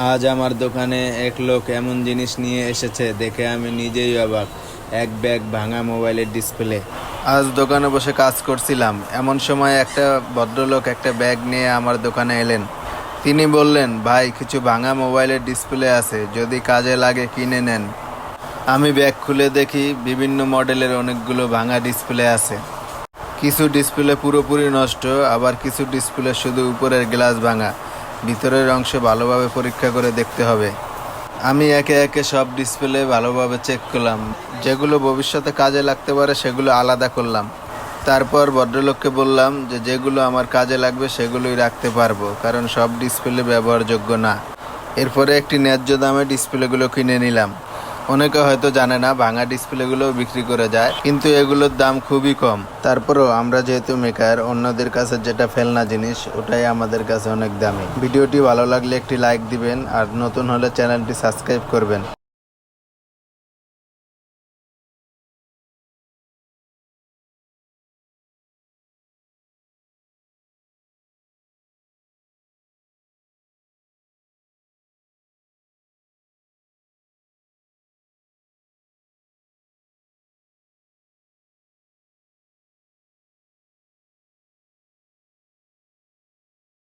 আজ আমার দোকানে এক লোক এমন জিনিস নিয়ে এসেছে দেখে আমি নিজেই অবাক। এক ব্যাগ ভাঙা মোবাইলের ডিসপ্লে। আজ দোকানে বসে কাজ করছিলাম, এমন সময় একটা ভদ্রলোক একটা ব্যাগ নিয়ে আমার দোকানে এলেন। তিনি বললেন, ভাই, কিছু ভাঙা মোবাইলের ডিসপ্লে আছে, যদি কাজে লাগে কিনে নেন। আমি ব্যাগ খুলে দেখি বিভিন্ন মডেলের অনেকগুলো ভাঙা ডিসপ্লে আছে। কিছু ডিসপ্লে পুরোপুরি নষ্ট, আবার কিছু ডিসপ্লে শুধু উপরের গ্লাস ভাঙা, ভিতরের অংশ ভালোভাবে পরীক্ষা করে দেখতে হবে। আমি একে একে সব ডিসপ্লে ভালোভাবে চেক করলাম, যেগুলো ভবিষ্যতে কাজে লাগতে পারে সেগুলো আলাদা করলাম। তারপর ভদ্রলোককে বললাম যে যেগুলো আমার কাজে লাগবে সেগুলোই রাখতে পারবো, কারণ সব ডিসপ্লে ব্যবহারযোগ্য না। এরপরে একটি ন্যায্য দামে ডিসপ্লেগুলো কিনে নিলাম। অনেকে হয়তো জানে না ভাঙা ডিসপ্লেগুলোও বিক্রি করে যায়, কিন্তু এগুলোর দাম খুবই কম। তারপরও আমরা যেহেতু মেকার, অন্যদের কাছে যেটা ফেলনা জিনিস ওটাই আমাদের কাছে অনেক দামি। ভিডিওটি ভালো লাগলে একটি লাইক দিবেন, আর নতুন হলে চ্যানেলটি সাবস্ক্রাইব করবেন।